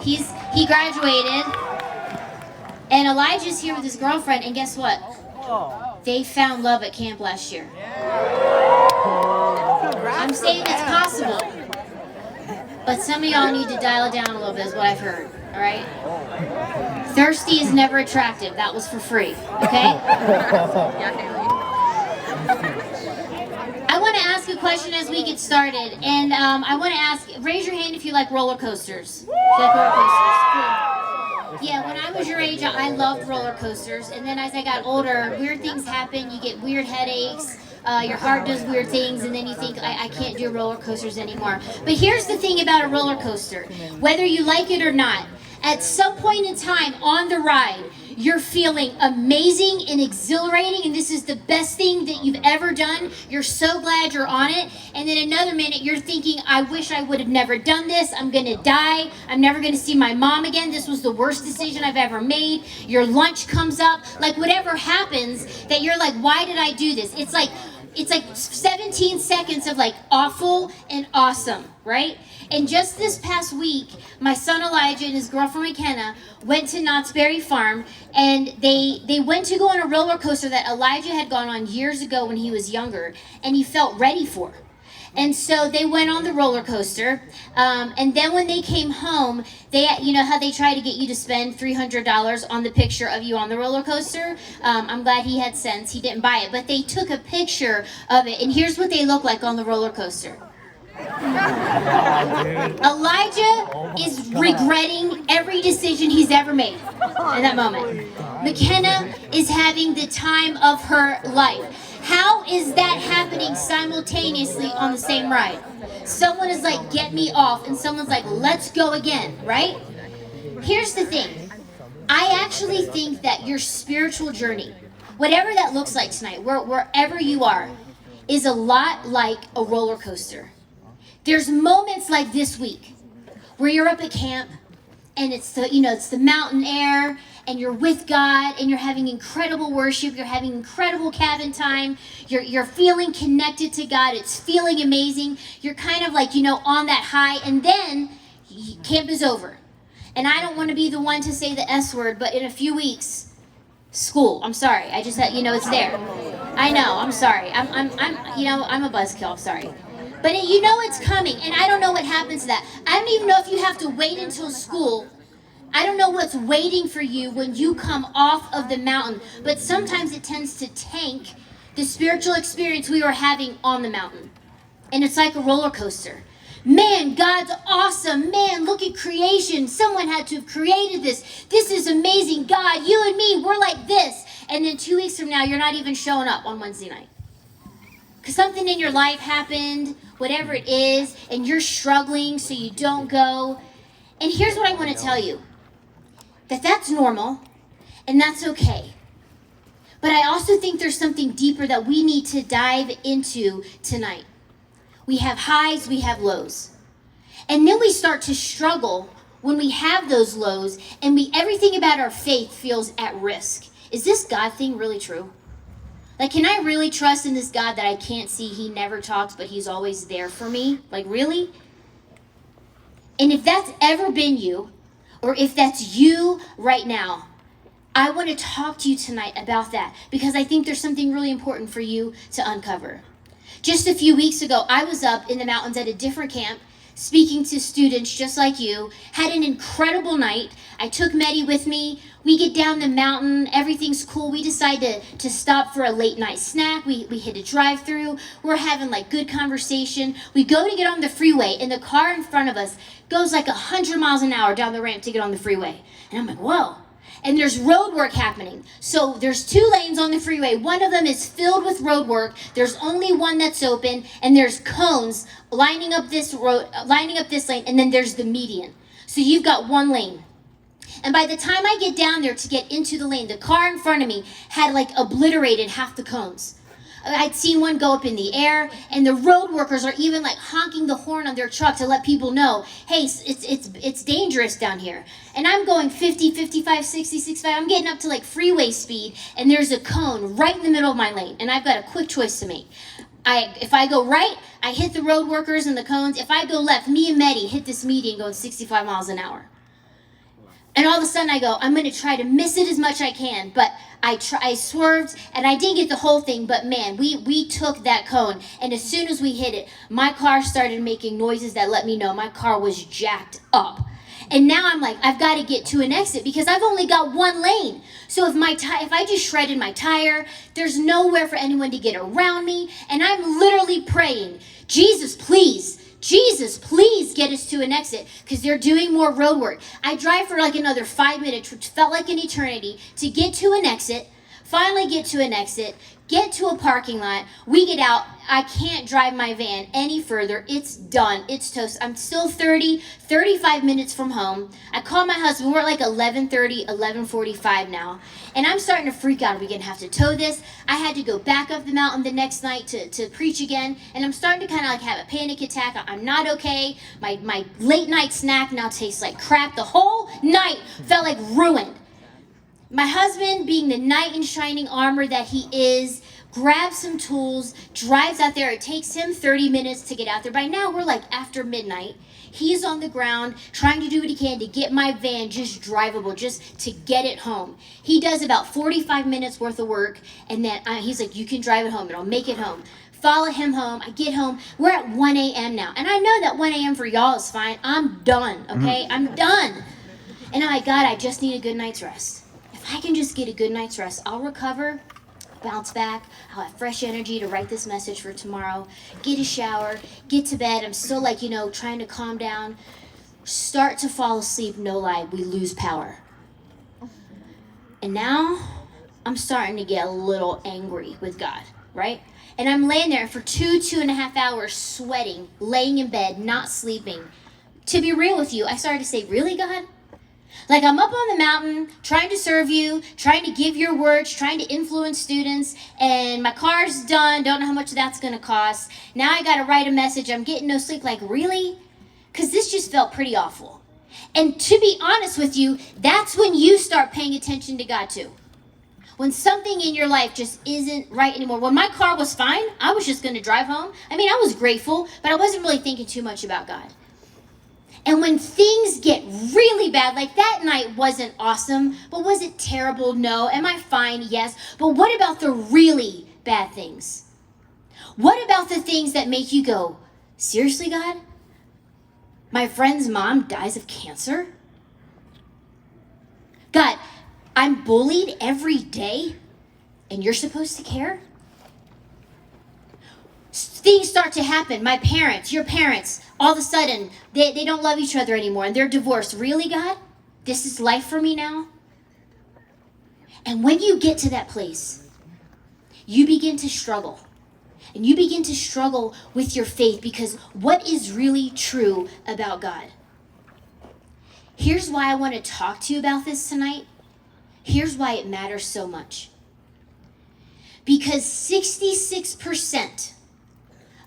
He graduated, and Elijah's here with his girlfriend, and guess what? They found love at camp last year. I'm saying it's possible, but some of y'all need to dial it down a little bit, is what I've heard. All right? Thirsty is never attractive. That was for free. Okay? I want to ask a question as we get started, and I want to ask, raise your hand if you like roller coasters. If you like roller coasters, cool. Yeah, when I was your age, I loved roller coasters, and then as I got older, weird things happen. You get weird headaches, your heart does weird things, and then you think, I can't do roller coasters anymore. But here's the thing about a roller coaster. Whether you like it or not, at some point in time on the ride, you're feeling amazing and exhilarating, and this is the best thing that you've ever done. You're so glad you're on it. And then another minute, you're thinking, I wish I would have never done this. I'm going to die. I'm never going to see my mom again. This was the worst decision I've ever made. Your lunch comes up. Like, whatever happens, that you're like, why did I do this? It's like 17 seconds of like awful and awesome, right? And just this past week, my son Elijah and his girlfriend McKenna went to Knott's Berry Farm, and they went to go on a roller coaster that Elijah had gone on years ago when he was younger, and he felt ready for. And so they went on the roller coaster, and then when they came home, you know how they try to get you to spend $300 on the picture of you on the roller coaster? I'm glad he had sense. He didn't buy it, but they took a picture of it, and here's what they look like on the roller coaster. Elijah is regretting every decision he's ever made in that moment. McKenna is having the time of her life. How is that happening simultaneously on the same ride? Someone is like, get me off, and someone's like, let's go again, right? Here's the thing. I actually think that your spiritual journey, whatever that looks like tonight, wherever you are, is a lot like a roller coaster. There's moments like this week where you're up at camp, and it's the mountain air, and you're with God, and you're having incredible worship, you're having incredible cabin time, you're feeling connected to God, it's feeling amazing, you're kind of like, on that high, and then camp is over. And I don't want to be the one to say the S word, but in a few weeks, school. I'm sorry, I just had, it's there. I know, I'm sorry, I'm a buzzkill, I'm sorry. But it's coming, and I don't know what happens to that. I don't even know if you have to wait until school. I don't know what's waiting for you when you come off of the mountain, but sometimes it tends to tank the spiritual experience we were having on the mountain. And it's like a roller coaster. Man, God's awesome. Man, look at creation. Someone had to have created this. This is amazing. God, you and me, we're like this. And then 2 weeks from now, you're not even showing up on Wednesday night. Because something in your life happened, whatever it is, and you're struggling, so you don't go. And here's what I want to tell you. That's normal, and that's okay. But I also think there's something deeper that we need to dive into tonight. We have highs, we have lows. And then we start to struggle when we have those lows, and everything about our faith feels at risk. Is this God thing really true? Like, can I really trust in this God that I can't see? He never talks, but he's always there for me? Like, really? And if that's ever been you, or if that's you right now, I want to talk to you tonight about that, because I think there's something really important for you to uncover. Just a few weeks ago, I was up in the mountains at a different camp, speaking to students just like you, had an incredible night. I took Medi with me. We get down the mountain, everything's cool. We decide to stop for a late night snack. We hit a drive-through. We're having like good conversation. We go to get on the freeway, and the car in front of us goes like 100 miles an hour down the ramp to get on the freeway. And I'm like, whoa. And there's road work happening. So there's 2 lanes on the freeway. One of them is filled with road work. There's only one that's open, and there's cones lining up this lane, and then there's the median. So you've got 1 lane. And by the time I get down there to get into the lane, the car in front of me had like obliterated half the cones. I'd seen one go up in the air, and the road workers are even like honking the horn on their truck to let people know, hey, it's dangerous down here. And I'm going 50, 55, 60, 65. I'm getting up to like freeway speed, and there's a cone right in the middle of my lane, and I've got a quick choice to make. If I go right, I hit the road workers and the cones. If I go left, me and Medi hit this median going 65 miles an hour. And all of a sudden I go, I'm going to try to miss it as much as I can. But I swerved, and I didn't get the whole thing, but man, we took that cone. And as soon as we hit it, my car started making noises that let me know my car was jacked up. And now I'm like, I've got to get to an exit because I've only got one lane. So if I just shredded my tire, there's nowhere for anyone to get around me. And I'm literally praying, Jesus, please get us to an exit because they're doing more road work. I drive for like another 5 minutes, which felt like an eternity, to get to an exit. Finally get to an exit, get to a parking lot. We get out. I can't drive my van any further. It's done. It's toast. I'm still 35 minutes from home. I call my husband. We're at like 11:30, 11:45 now. And I'm starting to freak out. Are we going to have to tow this? I had to go back up the mountain the next night to preach again. And I'm starting to kind of like have a panic attack. I'm not okay. My late night snack now tastes like crap. The whole night felt like ruined. My husband, being the knight in shining armor that he is, grabs some tools, drives out there. It takes him 30 minutes to get out there. By now, we're like after midnight. He's on the ground trying to do what he can to get my van just drivable, just to get it home. He does about 45 minutes worth of work, and then he's like, you can drive it home, and I'll make it home. Follow him home. I get home. We're at 1 a.m. now. And I know that 1 a.m. for y'all is fine. I'm done, okay? I'm done. And I'm like, God, I just need a good night's rest. If I can just get a good night's rest, I'll recover, bounce back, I'll have fresh energy to write this message for tomorrow, get a shower, get to bed. I'm still like, trying to calm down. Start to fall asleep, no lie, we lose power. And now I'm starting to get a little angry with God, right? And I'm laying there for 2.5 hours sweating, laying in bed, not sleeping. To be real with you, I started to say, really, God? Like, I'm up on the mountain, trying to serve you, trying to give your words, trying to influence students, and my car's done, don't know how much that's going to cost. Now I got to write a message, I'm getting no sleep. Like, really? Because this just felt pretty awful. And to be honest with you, that's when you start paying attention to God too. When something in your life just isn't right anymore. When my car was fine, I was just going to drive home. I mean, I was grateful, but I wasn't really thinking too much about God. And when things get really bad, like that night wasn't awesome, but was it terrible? No. Am I fine? Yes. But what about the really bad things? What about the things that make you go, seriously, God? My friend's mom dies of cancer? God, I'm bullied every day, and you're supposed to care? Things start to happen. My parents, your parents, all of a sudden, they don't love each other anymore and they're divorced. Really, God? This is life for me now? And when you get to that place, you begin to struggle. And you begin to struggle with your faith because what is really true about God? Here's why I want to talk to you about this tonight. Here's why it matters so much. Because 66%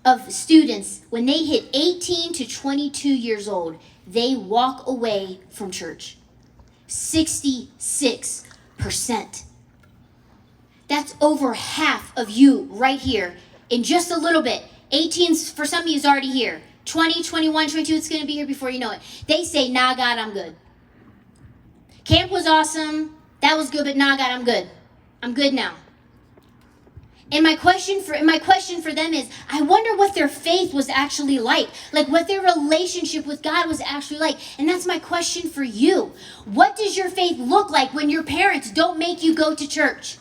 of students, when they hit 18 to 22 years old, they walk away from church. 66%. That's over half of you right here in just a little bit. 18 for some of you is already here. 20, 21, 22, it's going to be here before you know it. They say, nah, God, I'm good. Camp was awesome. That was good, but nah, God, I'm good. I'm good now. And my question for them is, I wonder what their faith was actually like what their relationship with God was actually like. And that's my question for you. What does your faith look like when your parents don't make you go to church?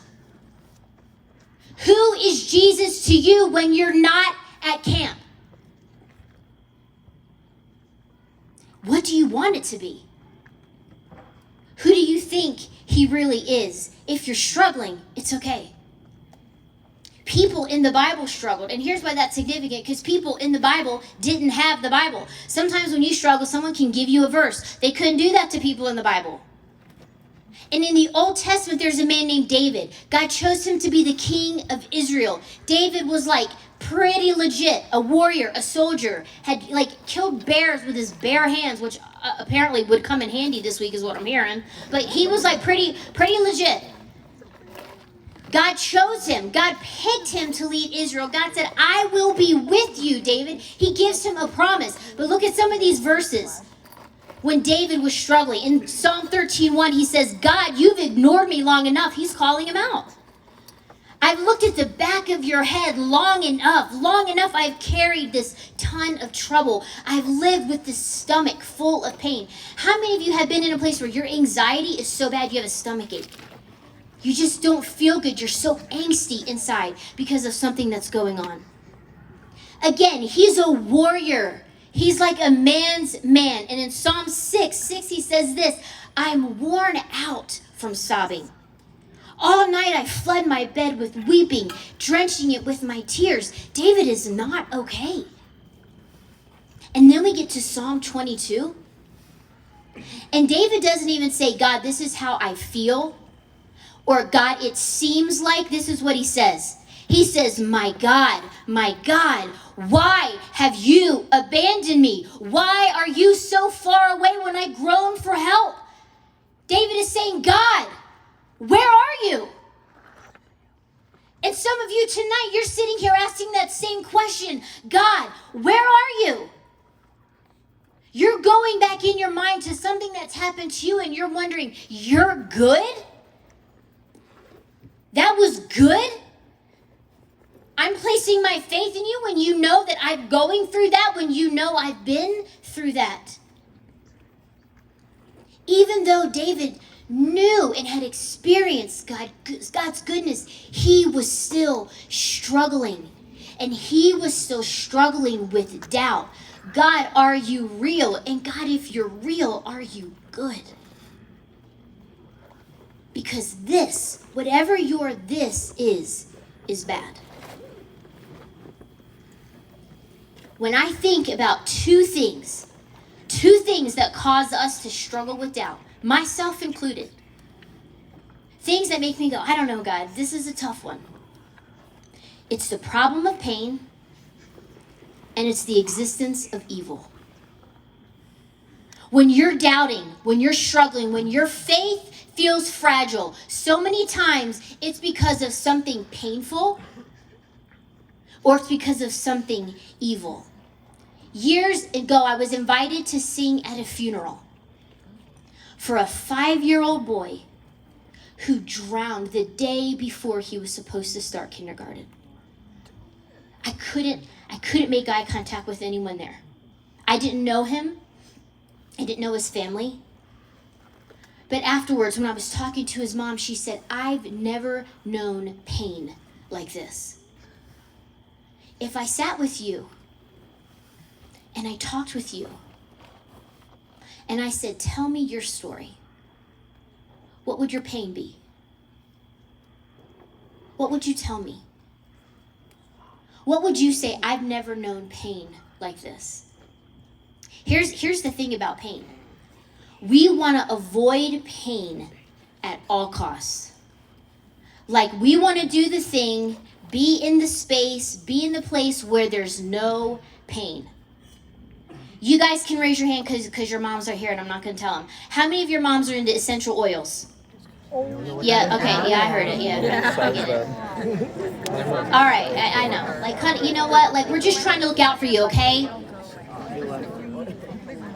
Who is Jesus to you when you're not at camp? What do you want it to be? Who do you think he really is? If you're struggling, it's okay. People in the Bible struggled. And here's why that's significant, because people in the Bible didn't have the Bible. Sometimes when you struggle, someone can give you a verse. They couldn't do that to people in the Bible. And in the Old Testament, there's a man named David. God chose him to be the king of Israel. David was pretty legit, a warrior, a soldier, had killed bears with his bare hands, which apparently would come in handy this week is what I'm hearing. But he was pretty legit. God chose him. God picked him to lead Israel. God said, I will be with you, David. He gives him a promise. But look at some of these verses. when David was struggling. In Psalm 13:1, he says, God, you've ignored me long enough. He's calling him out. I've looked at the back of your head long enough I've carried this ton of trouble. I've lived with this stomach full of pain. How many of you have been in a place where your anxiety is so bad you have a stomach ache? You just don't feel good. You're so angsty inside because of something that's going on. Again, he's a warrior. He's like a man's man. And in Psalm 6, he says this, I'm worn out from sobbing. All night I flood my bed with weeping, drenching it with my tears. David is not okay. And then we get to Psalm 22. And David doesn't even say, God, this is how I feel. Or God, it seems like. This is what he says. He says, my God, why have you abandoned me? Why are you so far away when I groan for help? David is saying, God, where are you? And some of you tonight, you're sitting here asking that same question. God, where are you? You're going back in your mind to something that's happened to you and you're wondering, you're good? That was good? I'm placing my faith in you when you know that I'm going through that, when you know I've been through that. Even though David knew and had experienced God's goodness, he was still struggling. And he was still struggling with doubt. God, are you real? And God, if you're real, are you good? Because this, whatever your this is bad. When I think about two things that cause us to struggle with doubt, myself included, things that make me go, I don't know, God, this is a tough one. It's the problem of pain, and it's the existence of evil. When you're doubting, when you're struggling, when your faith feels fragile, so many times it's because of something painful or it's because of something evil. Years ago, I was invited to sing at a funeral for a 5-year-old boy who drowned the day before he was supposed to start kindergarten. I couldn't make eye contact with anyone there. I didn't know him. I didn't know his family. But afterwards, when I was talking to his mom, she said, I've never known pain like this. If I sat with you and I talked with you and I said, tell me your story, what would your pain be? What would you tell me? What would you say? I've never known pain like this. Here's the thing about pain. We want to avoid pain at all costs. Like we want to do the thing, be in the space, be in the place where there's no pain. You guys can raise your hand because your moms are here and I'm not going to tell them. How many of your moms are into essential oils? Yeah, okay, yeah, I heard it, yeah. I get it. All right, I know. Like, honey, you know what? Like, we're just trying to look out for you, okay?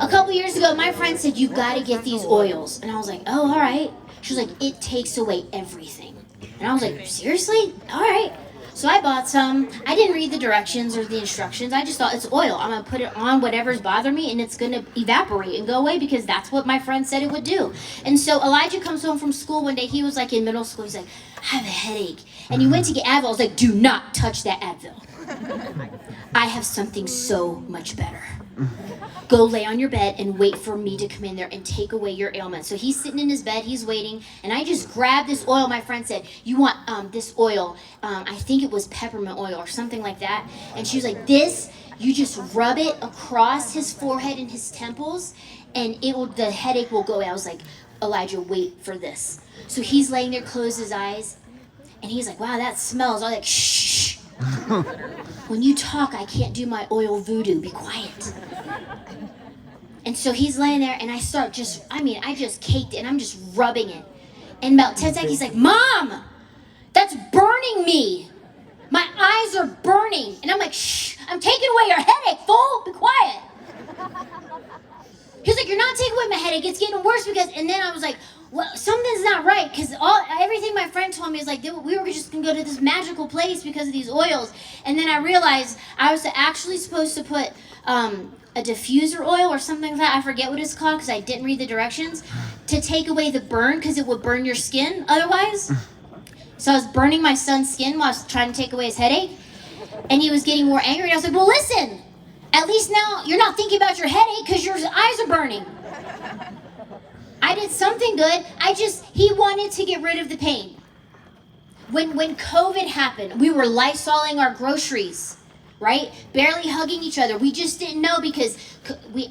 A couple years ago, my friend said, you gotta get these oils. And I was like, oh, all right. She was like, it takes away everything. And I was like, seriously? All right. So I bought some. I didn't read the directions or the instructions. I just thought it's oil. I'm gonna put it on whatever's bothering me and it's gonna evaporate and go away because that's what my friend said it would do. And so Elijah comes home from school one day. He was like in middle school. He's like, I have a headache. And he went to get Advil. I was like, do not touch that Advil. I have something so much better. Go lay on your bed and wait for me to come in there and take away your ailment. So he's sitting in his bed, he's waiting, and I just grabbed this oil. My friend said, you want this oil, I think it was peppermint oil or something like that. And she was like, this, you just rub it across his forehead and his temples, and the headache will go away. I was like, Elijah, wait for this. So he's laying there, closed his eyes, and he's like, wow, that smells. I was like, shh. When you talk, I can't do my oil voodoo. Be quiet. And so he's laying there, and I just caked it, and I'm just rubbing it. And about 10 seconds, he's like, Mom, that's burning me. My eyes are burning. And I'm like, shh, I'm taking away your headache, fool. Be quiet. He was like, you're not taking away my headache. It's getting worse because, and then I was like, well, something's not right, because everything my friend told me is like, we were just going to go to this magical place because of these oils. And then I realized I was actually supposed to put a diffuser oil or something like that. I forget what it's called because I didn't read the directions, to take away the burn, because it would burn your skin otherwise. So I was burning my son's skin while I was trying to take away his headache. And he was getting more angry. And I was like, well, listen, at least now you're not thinking about your headache because your eyes are burning. I did something good. He wanted to get rid of the pain. When COVID happened, we were Lysoling our groceries, right? Barely hugging each other. We just didn't know, because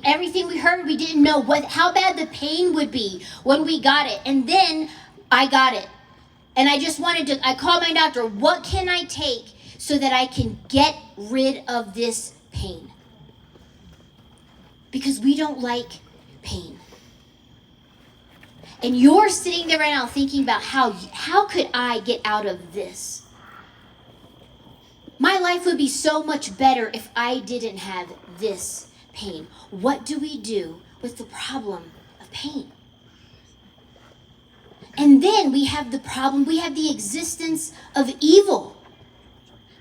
everything we heard, we didn't know how bad the pain would be when we got it. And then I got it. And I called my doctor, what can I take so that I can get rid of this pain? Because we don't like pain. And you're sitting there right now thinking about how could I get out of this? My life would be so much better if I didn't have this pain. What do we do with the problem of pain? And then we have the existence of evil.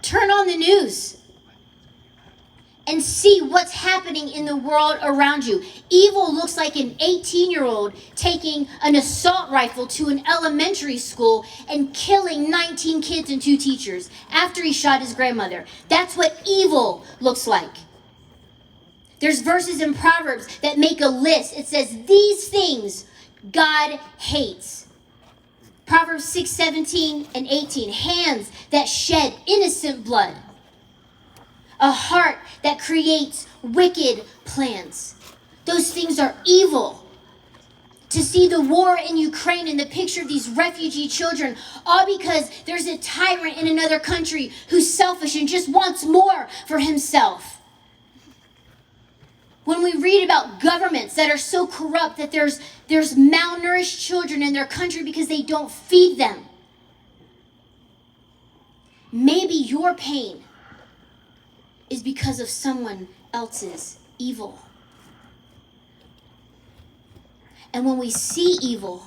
Turn on the news and see what's happening in the world around you. Evil looks like an 18-year-old taking an assault rifle to an elementary school and killing 19 kids and 2 teachers after he shot his grandmother. That's what evil looks like. There's verses in Proverbs that make a list. It says, these things God hates. Proverbs 6:17 and 18. Hands that shed innocent blood. A heart that creates wicked plans. Those things are evil. To see the war in Ukraine and the picture of these refugee children, all because there's a tyrant in another country who's selfish and just wants more for himself. When we read about governments that are so corrupt that there's malnourished children in their country because they don't feed them. Maybe your pain is because of someone else's evil. And when we see evil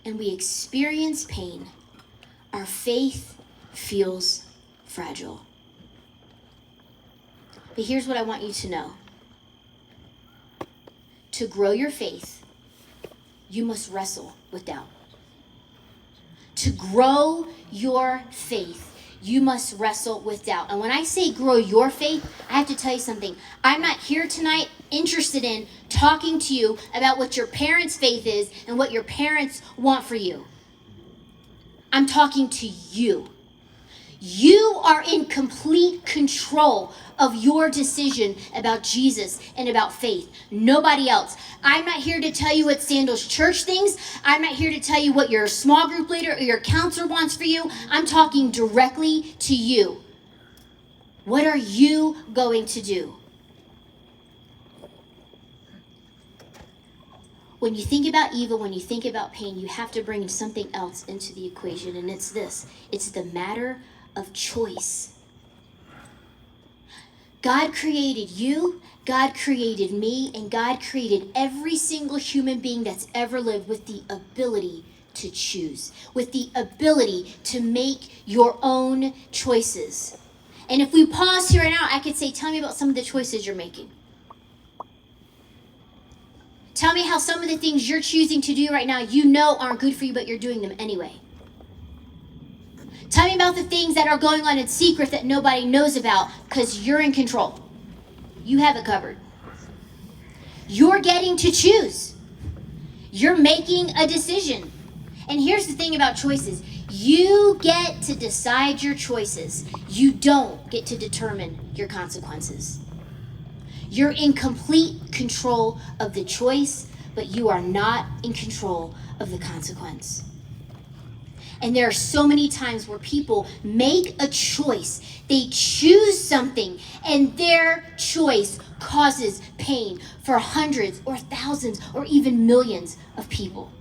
and we experience pain, our faith feels fragile. But here's what I want you to know. To grow your faith, you must wrestle with doubt. To grow your faith, you must wrestle with doubt. And when I say grow your faith, I have to tell you something. I'm not here tonight interested in talking to you about what your parents' faith is and what your parents want for you. I'm talking to you. You are in complete control of your decision about Jesus and about faith. Nobody else. I'm not here to tell you what Sandals Church thinks. I'm not here to tell you what your small group leader or your counselor wants for you. I'm talking directly to you. What are you going to do? When you think about evil, when you think about pain, you have to bring something else into the equation, and it's this. It's the matter of choice. God created you, God created me, and God created every single human being that's ever lived with the ability to choose, with the ability to make your own choices. And if we pause here and now, I could say, tell me about some of the choices you're making. Tell me how some of the things you're choosing to do right now you know aren't good for you, but you're doing them anyway. Tell me about the things that are going on in secret that nobody knows about because you're in control. You have it covered. You're getting to choose. You're making a decision. And here's the thing about choices. You get to decide your choices. You don't get to determine your consequences. You're in complete control of the choice, but you are not in control of the consequence. And there are so many times where people make a choice. They choose something, and their choice causes pain for hundreds or thousands or even millions of people.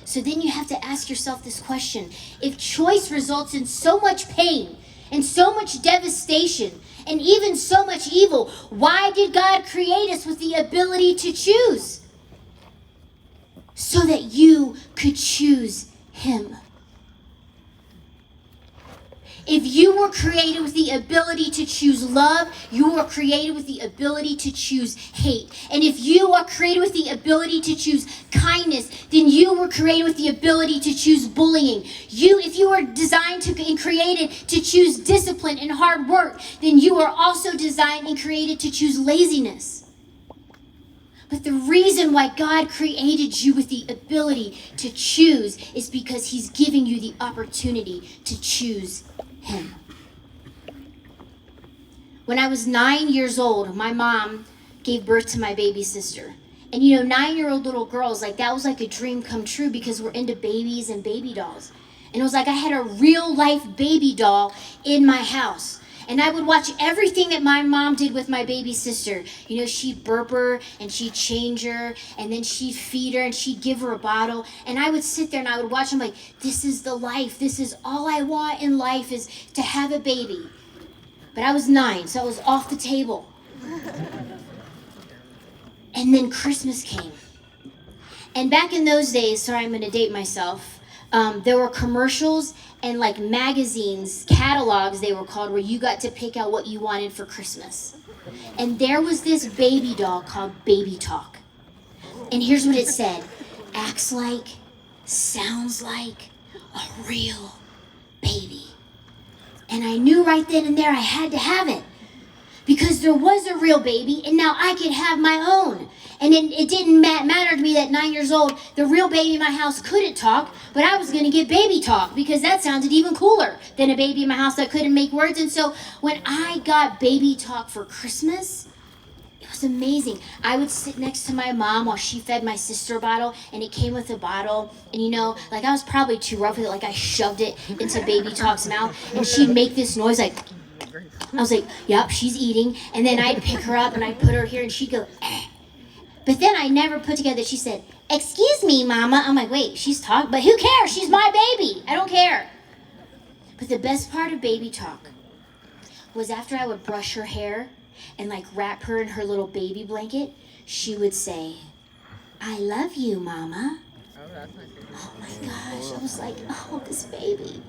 So then you have to ask yourself this question. If choice results in so much pain, and so much devastation and even so much evil. Why did God create us with the ability to choose? So that you could choose him. If you were created with the ability to choose love, you were created with the ability to choose hate. And if you are created with the ability to choose kindness, then you were created with the ability to choose bullying. If you were designed and created to choose discipline and hard work, then you are also designed and created to choose laziness. But the reason why God created you with the ability to choose is because he's giving you the opportunity to choose him. When I was 9 years old, my mom gave birth to my baby sister. And 9-year-old little girls, that was like a dream come true because we're into babies and baby dolls. And it was like I had a real life baby doll in my house. And I would watch everything that my mom did with my baby sister. She'd burp her and she'd change her and then she'd feed her and she'd give her a bottle. And I would sit there and I would watch them this is the life. This is all I want in life is to have a baby. But I was 9, so I was off the table. And then Christmas came. And back in those days, sorry, I'm going to date myself, there were commercials and magazines, catalogs they were called, where you got to pick out what you wanted for Christmas. And there was this baby doll called Baby Talk. And here's what it said: acts like, sounds like a real baby. And I knew right then and there I had to have it. Because there was a real baby, and now I could have my own. And it didn't matter to me that 9 years old, the real baby in my house couldn't talk, but I was going to get Baby Talk because that sounded even cooler than a baby in my house that couldn't make words. And so when I got Baby Talk for Christmas, it was amazing. I would sit next to my mom while she fed my sister a bottle, and it came with a bottle. And I was probably too rough with it, I shoved it into Baby Talk's mouth, and she'd make this noise I was like, yep, she's eating. And then I'd pick her up and I'd put her here and she'd go, eh. But then I never put together that she said, excuse me, Mama. I'm like, wait, she's talking, but who cares? She's my baby. I don't care. But the best part of Baby Talk was after I would brush her hair and wrap her in her little baby blanket, she would say, I love you, Mama. Oh my gosh. I was like, oh, this baby.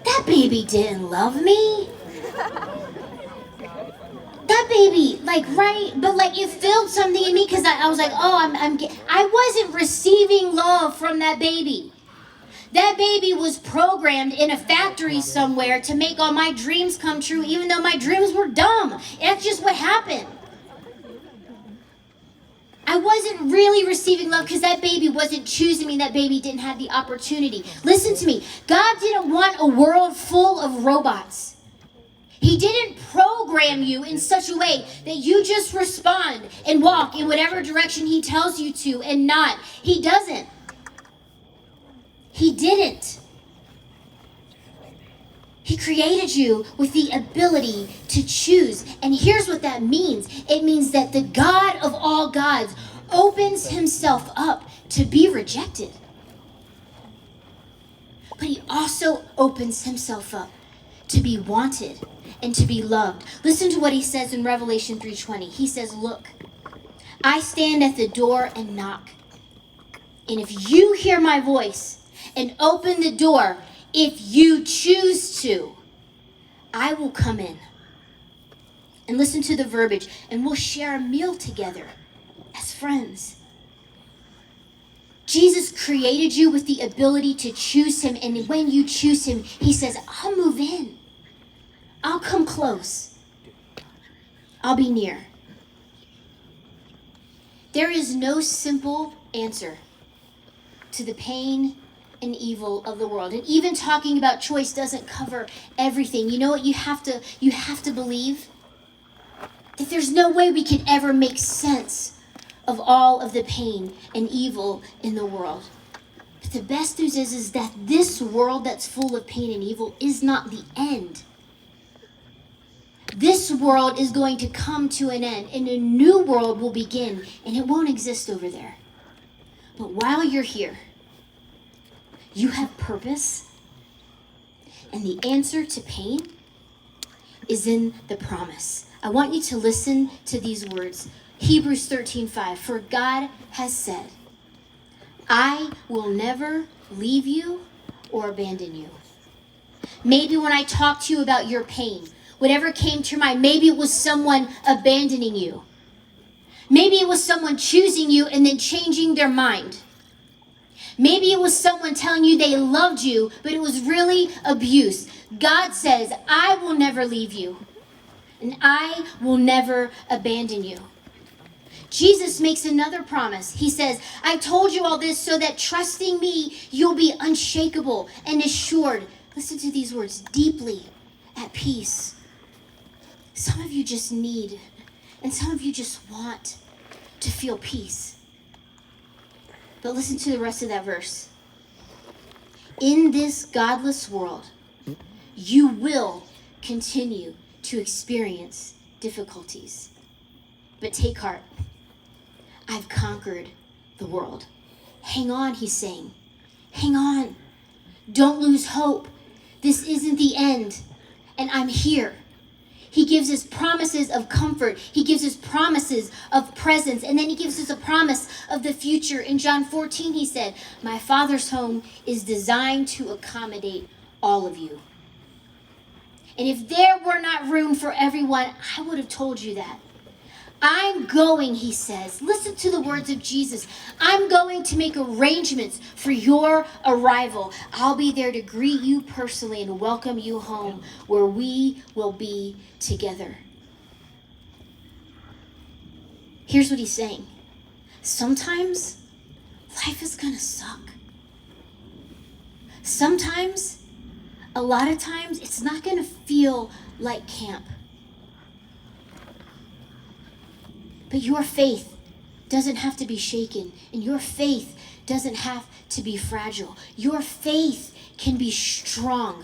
That baby didn't love me. That baby, right, but it filled something in me because I was like, oh, I wasn't receiving love from that baby. That baby was programmed in a factory somewhere to make all my dreams come true, even though my dreams were dumb. That's just what happened. I wasn't really receiving love because that baby wasn't choosing me. That baby didn't have the opportunity. Listen to me. God didn't want a world full of robots. He didn't program you in such a way that you just respond and walk in whatever direction he tells you to and not. He doesn't. He didn't. He created you with the ability to choose. And here's what that means. It means that the God of all gods opens himself up to be rejected. But he also opens himself up to be wanted and to be loved. Listen to what he says in Revelation 3:20. He says, look, I stand at the door and knock. And if you hear my voice and open the door, if you choose to, I will come in. And listen to the verbiage, and we'll share a meal together as friends. Jesus created you with the ability to choose him, and when you choose him, he says, I'll move in. I'll come close. I'll be near. There is no simple answer to the pain and evil of the world. And even talking about choice doesn't cover everything. You know what you have to believe? That there's no way we can ever make sense of all of the pain and evil in the world. But the best news is that this world that's full of pain and evil is not the end. This world is going to come to an end, and a new world will begin, and it won't exist over there. But while you're here, you have purpose, And the answer to pain is in the promise. I want you to listen to these words. Hebrews 13:5. For God has said, I will never leave you or abandon you. Maybe when I talked to you about your pain, whatever came to your mind, maybe it was someone abandoning you. Maybe it was someone choosing you and then changing their mind. Maybe it was someone telling you they loved you, but it was really abuse. God says, I will never leave you, and I will never abandon you. Jesus makes another promise. He says, I told you all this so that trusting me, you'll be unshakable and assured. Listen to these words, deeply at peace. Some of you just need, and some of you just want to feel peace. But listen to the rest of that verse. In this godless world, you will continue to experience difficulties. But take heart. I've conquered the world. Hang on, he's saying. Hang on. Don't lose hope. This isn't the end. And I'm here. He gives us promises of comfort. He gives us promises of presence. And then he gives us a promise of the future. In John 14, he said, my Father's home is designed to accommodate all of you. And if there were not room for everyone, I would have told you that. I'm going, he says. Listen to the words of Jesus. I'm going to make arrangements for your arrival. I'll be there to greet you personally and welcome you home where we will be together. Here's what he's saying. Sometimes life is going to suck. Sometimes, a lot of times, it's not going to feel like camp. But your faith doesn't have to be shaken, and your faith doesn't have to be fragile. Your faith can be strong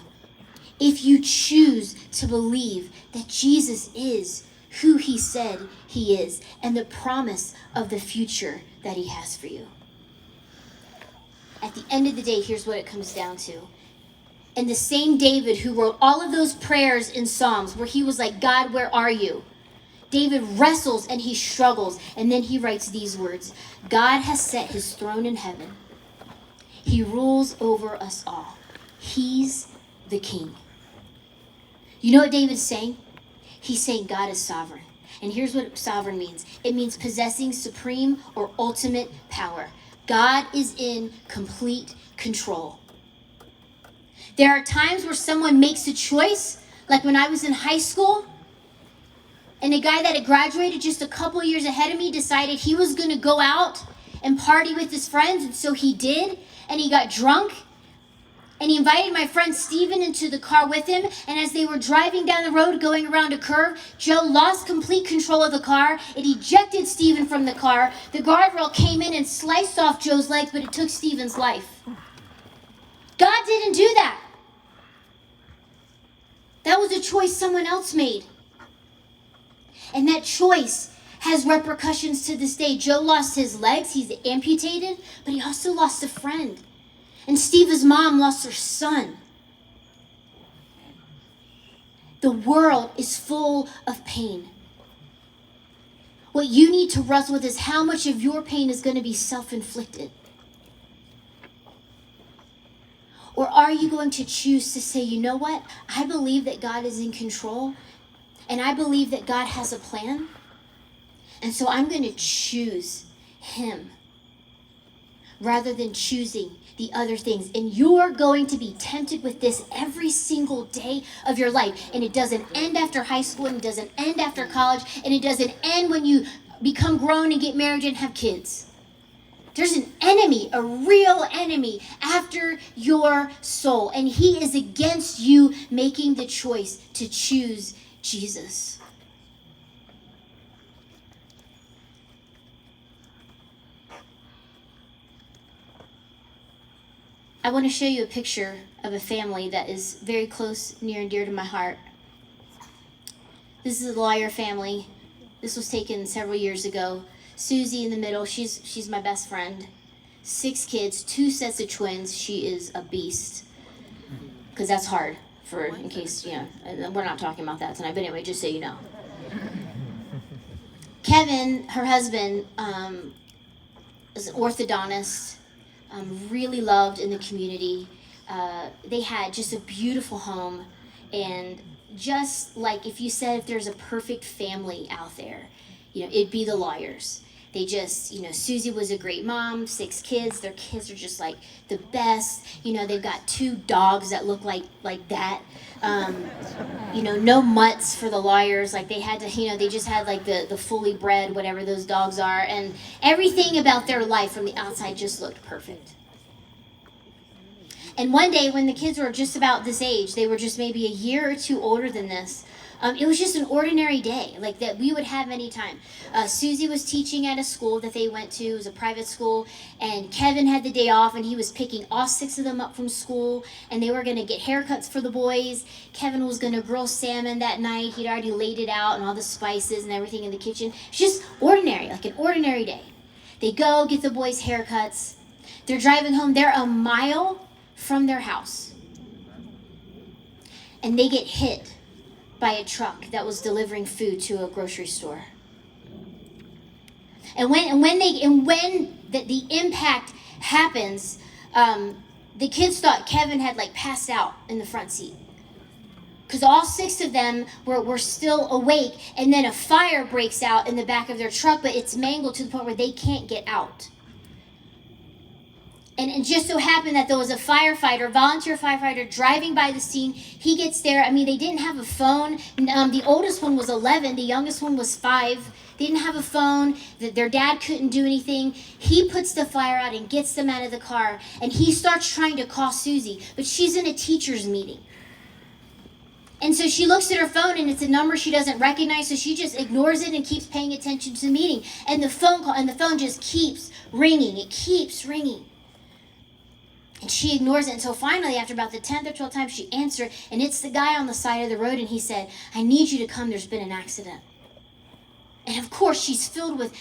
if you choose to believe that Jesus is who he said he is and the promise of the future that he has for you. At the end of the day, here's what it comes down to. And the same David who wrote all of those prayers in Psalms where he was like, God, where are you? David wrestles and he struggles, and then he writes these words. God has set his throne in heaven. He rules over us all. He's the king. You know what David's saying? He's saying God is sovereign. And here's what sovereign means. It means possessing supreme or ultimate power. God is in complete control. There are times where someone makes a choice, like when I was in high school, and a guy that had graduated just a couple years ahead of me decided he was going to go out and party with his friends. And so he did. And he got drunk. And he invited my friend Steven into the car with him. And as they were driving down the road going around a curve, Joe lost complete control of the car. It ejected Steven from the car. The guardrail came in and sliced off Joe's legs, but it took Steven's life. God didn't do that. That was a choice someone else made. And that choice has repercussions to this day. Joe lost his legs, he's amputated, but he also lost a friend. And Steve's mom lost her son. The world is full of pain. What you need to wrestle with is how much of your pain is going to be self-inflicted. Or are you going to choose to say, you know what? I believe that God is in control. And I believe that God has a plan. And so I'm going to choose him rather than choosing the other things. And you're going to be tempted with this every single day of your life. And it doesn't end after high school, and it doesn't end after college, and it doesn't end when you become grown and get married and have kids. There's an enemy, a real enemy after your soul. And he is against you making the choice to choose Jesus. I want to show you a picture of a family that is very close, near and dear to my heart. This is a lawyer family. This was taken several years ago. Susie in the middle, she's my best friend. 6 kids, 2 sets of twins. She is a beast. Because that's hard. for in case, we're not talking about that tonight, but anyway, just so you know. Kevin, her husband, is an orthodontist, really loved in the community. They had just a beautiful home, and just like if there's a perfect family out there, it'd be the lawyers. They just, Susie was a great mom, 6 kids. Their kids are just like the best. They've got 2 dogs that look like that. No mutts for the lawyers. Like they had to, they just had like the fully bred, whatever those dogs are. And everything about their life from the outside just looked perfect. And one day when the kids were just about this age, they were just maybe a year or 2 older than this, it was just an ordinary day, like that we would have any time. Susie was teaching at a school that they went to. It was a private school, and Kevin had the day off, and he was picking all 6 of them up from school, and they were going to get haircuts for the boys. Kevin was going to grill salmon that night. He'd already laid it out and all the spices and everything in the kitchen. It's just ordinary, like an ordinary day. They go get the boys' haircuts. They're driving home. They're a mile from their house, and they get hit by a truck that was delivering food to a grocery store. And when the impact happens, the kids thought Kevin had like passed out in the front seat, because all 6 of them were still awake. And then a fire breaks out in the back of their truck, but it's mangled to the point where they can't get out. And it just so happened that there was a volunteer firefighter driving by the scene. He gets there. I mean, they didn't have a phone. The oldest one was 11. The youngest one was 5. They didn't have a phone. Their dad couldn't do anything. He puts the fire out and gets them out of the car. And he starts trying to call Susie, but she's in a teacher's meeting. And so she looks at her phone, and it's a number she doesn't recognize, so she just ignores it and keeps paying attention to the meeting. And the phone just keeps ringing. It keeps ringing. And she ignores it until finally, after about the 10th or 12th time, she answered, and it's the guy on the side of the road, and he said, "I need you to come, there's been an accident." And of course, she's filled with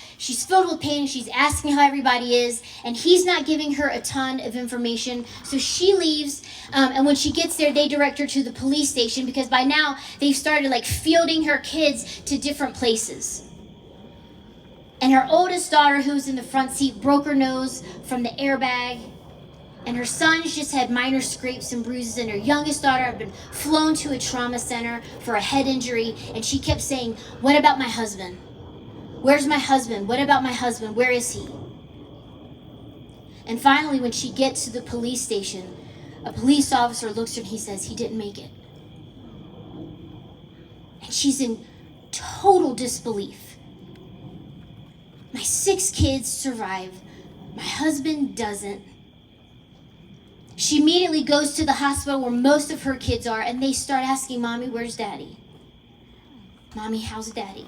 pain, and she's asking how everybody is, and he's not giving her a ton of information, so she leaves, and when she gets there, they direct her to the police station, because by now, they've started like fielding her kids to different places. And her oldest daughter, who's in the front seat, broke her nose from the airbag. And her sons just had minor scrapes and bruises, and her youngest daughter had been flown to a trauma center for a head injury, and she kept saying, "What about my husband? Where's my husband? What about my husband? Where is he?" And finally, when she gets to the police station, a police officer looks at her and he says, "He didn't make it." And she's in total disbelief. My 6 kids survive. My husband doesn't. She immediately goes to the hospital where most of her kids are, and they start asking, "Mommy, where's Daddy? Mommy, how's Daddy?"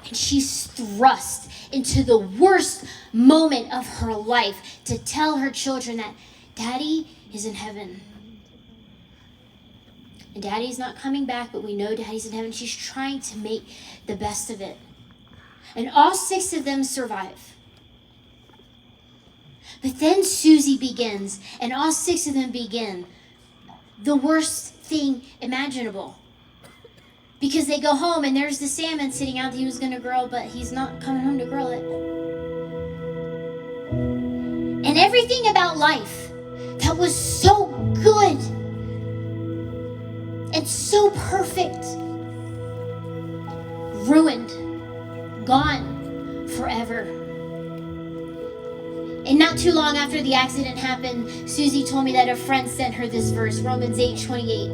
And she's thrust into the worst moment of her life to tell her children that Daddy is in heaven. And Daddy's not coming back, but we know Daddy's in heaven. She's trying to make the best of it. And all 6 of them survive. But then Susie begins, and all 6 of them begin the worst thing imaginable. Because they go home, and there's the salmon sitting out that he was going to grill, but he's not coming home to grill it. And everything about life that was so good and so perfect, ruined, gone forever. And not too long after the accident happened, Susie told me that a friend sent her this verse, Romans 8:28.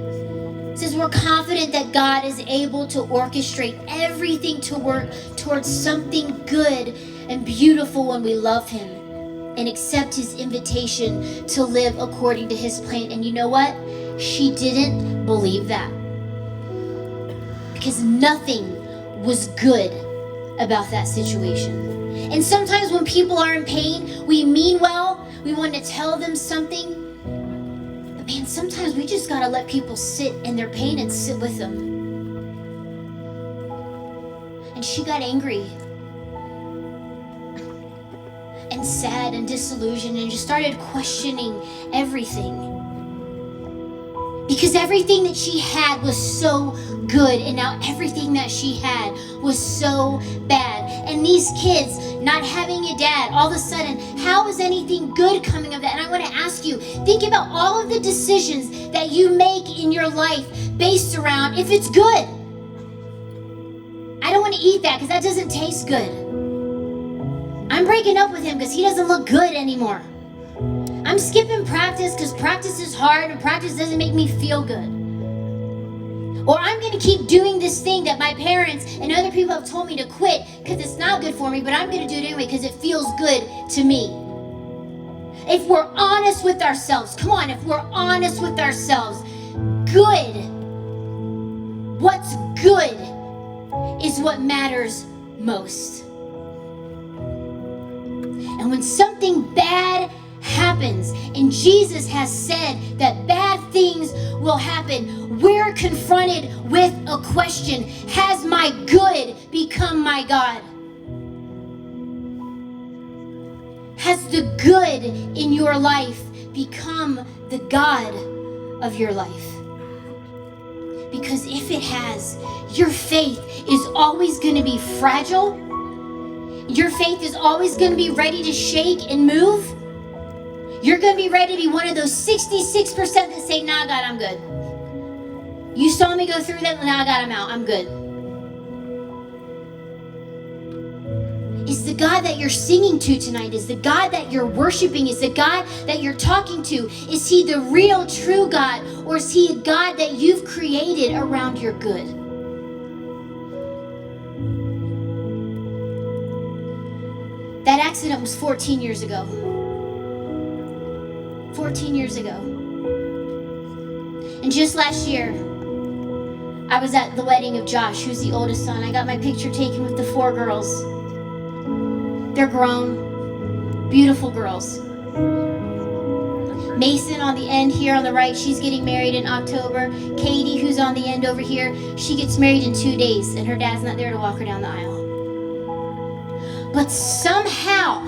It says, "We're confident that God is able to orchestrate everything to work towards something good and beautiful when we love Him and accept His invitation to live according to His plan." And you know what? She didn't believe that. Because nothing was good about that situation. And sometimes when people are in pain, we mean well, we want to tell them something. But man, sometimes we just gotta let people sit in their pain and sit with them. And she got angry and sad and disillusioned and just started questioning everything. Because everything that she had was so good, and now everything that she had was so bad. And these kids not having a dad, all of a sudden, how is anything good coming of that? And I want to ask you, think about all of the decisions that you make in your life based around if it's good. I don't want to eat that because that doesn't taste good. I'm breaking up with him because he doesn't look good anymore. I'm skipping practice because practice is hard and practice doesn't make me feel good. Or I'm going to keep doing this thing that my parents and other people have told me to quit because it's not good for me, but I'm going to do it anyway because it feels good to me. If we're honest with ourselves, come on, if we're honest with ourselves, good, what's good is what matters most. And when something bad happens, and Jesus has said that bad things will happen, we're confronted with a question: has my good become my God? Has the good in your life become the God of your life? Because if it has, your faith is always going to be fragile. Your faith is always going to be ready to shake and move. You're going to be ready to be one of those 66% that say, nah, God, I'm good. You saw me go through that, nah, God, I'm out. I'm good. Is the God that you're singing to tonight, is the God that you're worshiping, is the God that you're talking to, is he the real, true God, or is he a God that you've created around your good? That accident was 14 years ago. 14 years ago. And just last year, I was at the wedding of Josh, who's the oldest son. I got my picture taken with the 4 girls. They're grown, beautiful girls. Mason on the end here on the right, she's getting married in October. Katie, who's on the end over here, she gets married in 2 days, and her dad's not there to walk her down the aisle. But somehow,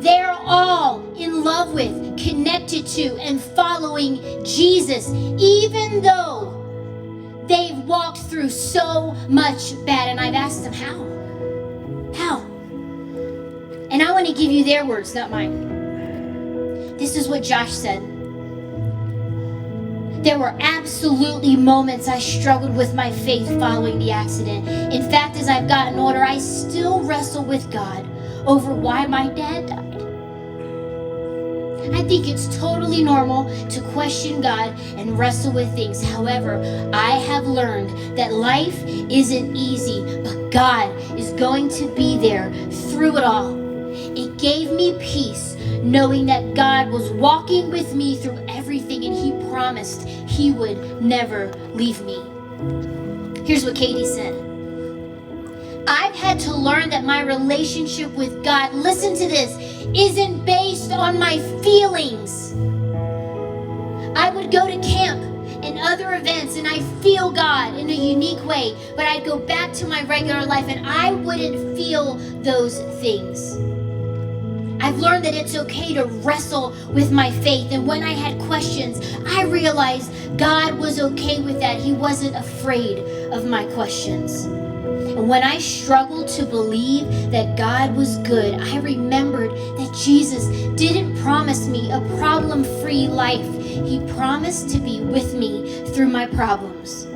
they're all in love with, connected to, and following Jesus, even though they've walked through so much bad. And I've asked them, how? How? And I want to give you their words, not mine. This is what Josh said. There were absolutely moments I struggled with my faith following the accident. In fact, as I've gotten older, I still wrestle with God over why my dad died. I think it's totally normal to question God and wrestle with things. However, I have learned that life isn't easy, but God is going to be there through it all. It gave me peace knowing that God was walking with me through everything, and he promised he would never leave me. Here's what Katie said. I've had to learn that my relationship with God, listen to this, isn't based on my feelings. I would go to camp and other events and I feel God in a unique way, but I'd go back to my regular life and I wouldn't feel those things. I've learned that it's okay to wrestle with my faith, and when I had questions, I realized God was okay with that. He wasn't afraid of my questions. And when I struggled to believe that God was good, I remembered that Jesus didn't promise me a problem-free life. He promised to be with me through my problems.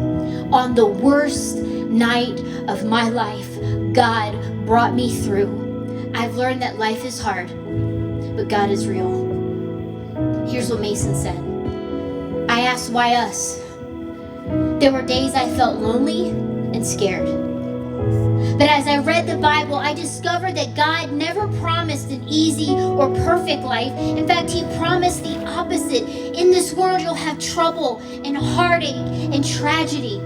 On the worst night of my life, God brought me through. I've learned that life is hard, but God is real. Here's what Mason said. I asked, why us? There were days I felt lonely and scared. But as I read the Bible, I discovered that God never promised an easy or perfect life. In fact, he promised the opposite. In this world, you'll have trouble and heartache and tragedy.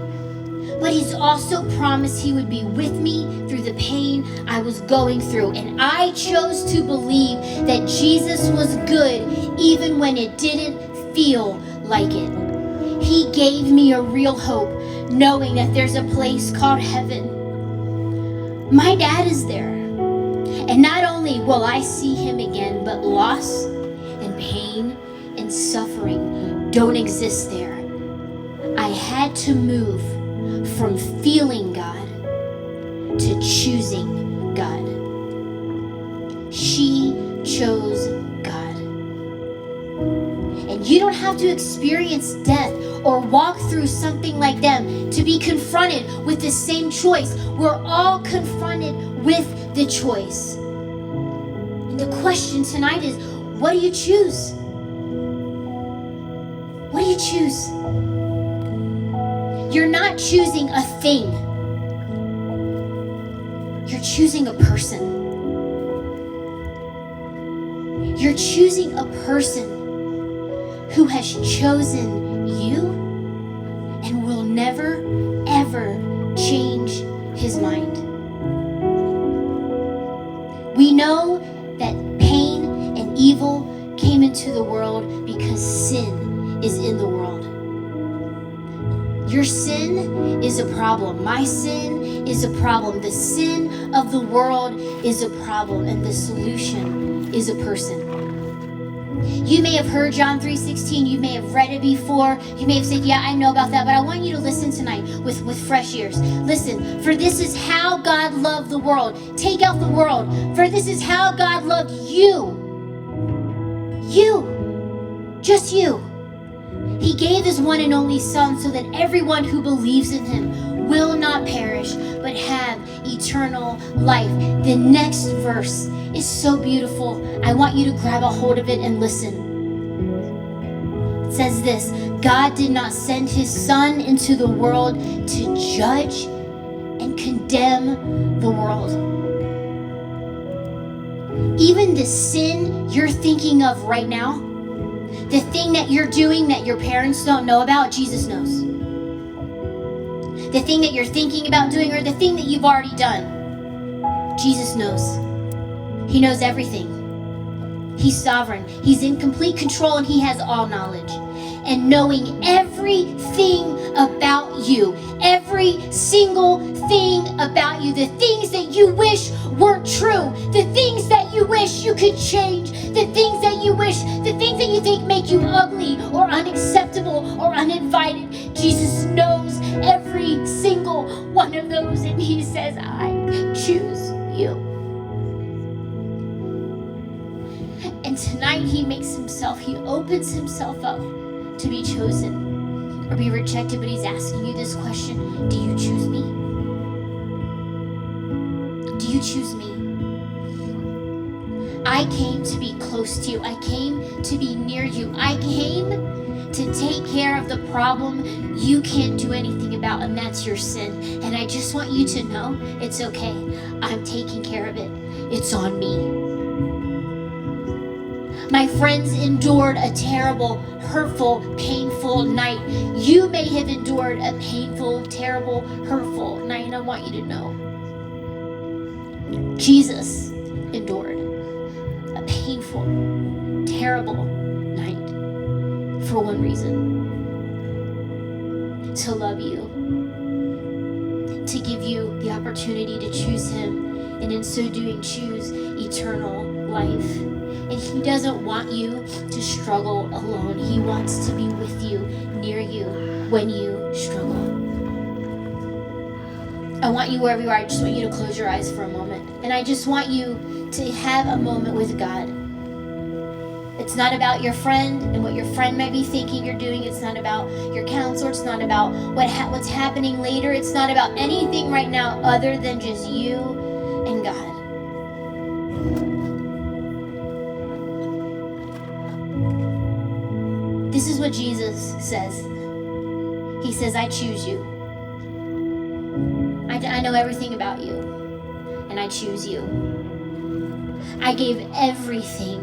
But he's also promised he would be with me through the pain I was going through. And I chose to believe that Jesus was good even when it didn't feel like it. He gave me a real hope, knowing that there's a place called heaven. My dad is there. And not only will I see him again, but loss and pain and suffering don't exist there. I had to move from feeling God to choosing God. She chose God. And you don't have to experience death or walk through something like them to be confronted with the same choice. We're all confronted with the choice. And the question tonight is, what do you choose? What do you choose? You're not choosing a thing. You're choosing a person. You're choosing a person who has chosen you and will never, ever change his mind. We know that pain and evil came into the world because sin is in the world. Your sin is a problem. My sin is a problem. The sin of the world is a problem, and the solution is a person. You may have heard John 3:16. You may have read it before. You may have said, yeah, I know about that, but I want you to listen tonight with fresh ears. Listen, for this is how God loved the world. Take out the world. For this is how God loved you. You. Just you. He gave his one and only Son so that everyone who believes in him will not perish, but have eternal life. The next verse is so beautiful. I want you to grab a hold of it and listen. It says this: God did not send his Son into the world to judge and condemn the world. Even the sin you're thinking of right now, the thing that you're doing that your parents don't know about, Jesus knows. The thing that you're thinking about doing, or the thing that you've already done, Jesus knows. He knows everything. He's sovereign. He's in complete control, and he has all knowledge. And knowing everything about you, every single thing about you, the things that you wish weren't true, the things that you wish you could change, the things that you wish, the things that you think make you ugly or unacceptable or uninvited. Jesus knows every single one of those, and he says, I choose you. And tonight he opens himself up to be chosen or be rejected, but he's asking you this question: do you choose me? Do you choose me? I came to be close to you. I came to be near you. I came to take care of the problem you can't do anything about, and that's your sin. And I just want you to know it's okay. I'm taking care of it. It's on me. My friends endured a terrible, hurtful, painful night. You may have endured a painful, terrible, hurtful night, and I want you to know Jesus endured a painful, terrible night for one reason: to love you, to give you the opportunity to choose him, and in so doing choose eternal life. And he doesn't want you to struggle alone. He wants to be with you, near you, when you struggle. I want you, wherever you are, I just want you to close your eyes for a moment. And I just want you to have a moment with God. It's not about your friend and what your friend might be thinking you're doing. It's not about your counselor. It's not about what's happening later. It's not about anything right now other than just you and God. This is what Jesus says. He says, I choose you. I know everything about you, and I choose you. I gave everything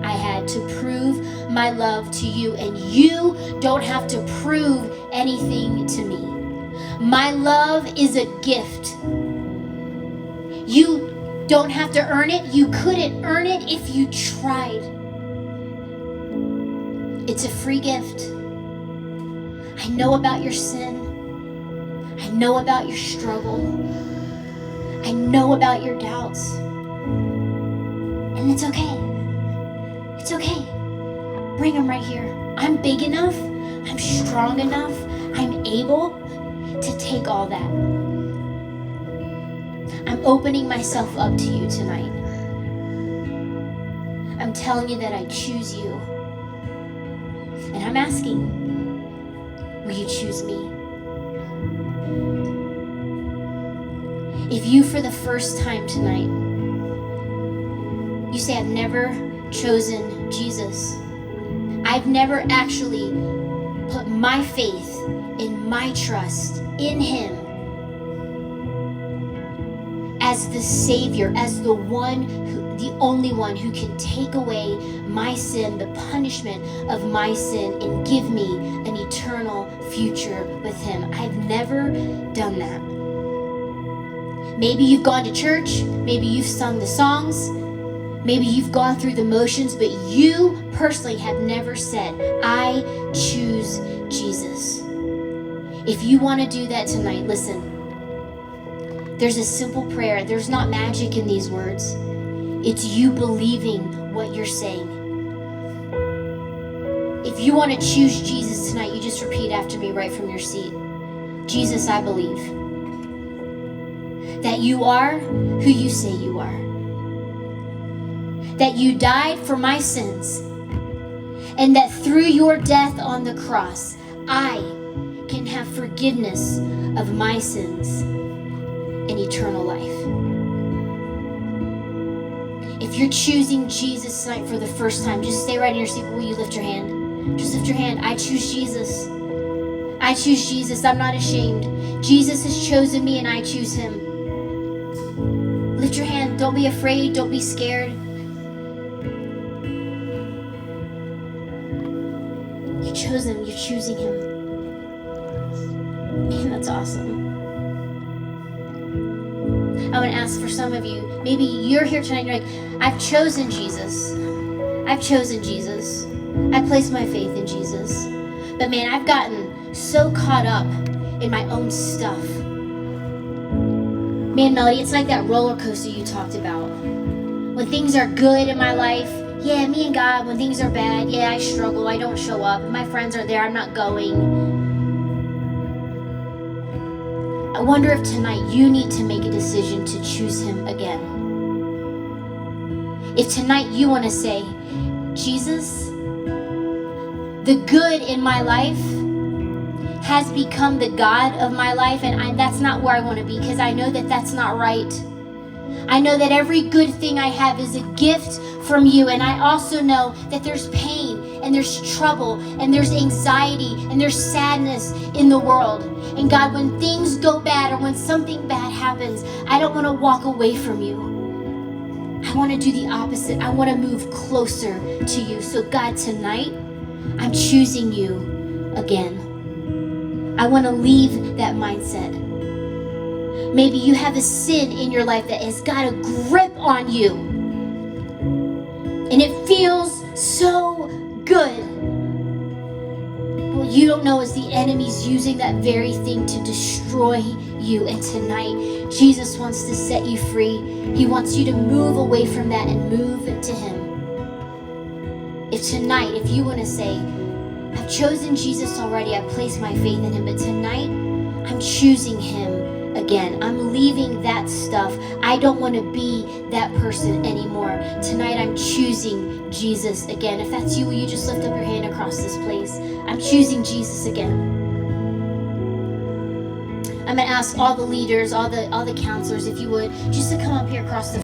I had to prove my love to you, and you don't have to prove anything to me. My love is a gift. You don't have to earn it. You couldn't earn it if you tried. It's a free gift. I know about your sin. I know about your struggle. I know about your doubts. And it's okay. It's okay. Bring them right here. I'm big enough. I'm strong enough. I'm able to take all that. I'm opening myself up to you tonight. I'm telling you that I choose you. And I'm asking, will you choose me? If you, for the first time tonight, you say, I've never chosen Jesus. I've never actually put my faith and my trust in him as the Savior, as the only one who can take away my sin, the punishment of my sin, and give me an eternal future with him. I've never done that. Maybe you've gone to church, maybe you've sung the songs, maybe you've gone through the motions, but you personally have never said, I choose Jesus. If you want to do that tonight, listen. There's a simple prayer. There's not magic in these words. It's you believing what you're saying. If you want to choose Jesus tonight, you just repeat after me right from your seat. Jesus, I believe that you are who you say you are. That you died for my sins. And that through your death on the cross, I can have forgiveness of my sins and eternal life. If you're choosing Jesus tonight for the first time, just stay right in your seat. Will you lift your hand? Just lift your hand. I choose Jesus. I choose Jesus. I'm not ashamed. Jesus has chosen me and I choose him. Lift your hand. Don't be afraid. Don't be scared. You chose him. You're choosing him. Man, that's awesome. I want to ask for some of you, maybe you're here tonight and you're like, I've chosen Jesus. I've chosen Jesus. I placed my faith in Jesus. But man, I've gotten so caught up in my own stuff. Man, Melody, it's like that roller coaster you talked about. When things are good in my life, yeah, me and God. When things are bad, yeah, I struggle. I don't show up. My friends are there. I'm not going. I wonder if tonight you need to make a decision to choose him again. If tonight you want to say, Jesus, the good in my life has become the God of my life, and that's not where I want to be, because I know that that's not right. I know that every good thing I have is a gift from you, and I also know that there's pain and there's trouble and there's anxiety and there's sadness in the world. And God, when things go bad or when something bad happens, I don't want to walk away from you. I want to do the opposite. I want to move closer to you. So God, tonight, I'm choosing you again. I want to leave that mindset. Maybe you have a sin in your life that has got a grip on you. And it feels so good. What you don't know is the enemy's using that very thing to destroy you. And tonight, Jesus wants to set you free. He wants you to move away from that and move to him. If tonight, if you want to say, I've chosen Jesus already, I placed my faith in him, but tonight, I'm choosing him again. I'm leaving that stuff. I don't want to be that person anymore. Tonight I'm choosing Jesus again. If that's you, will you just lift up your hand across this place? I'm choosing Jesus again. I'm going to ask all the leaders, all the counselors, if you would, just to come up here across the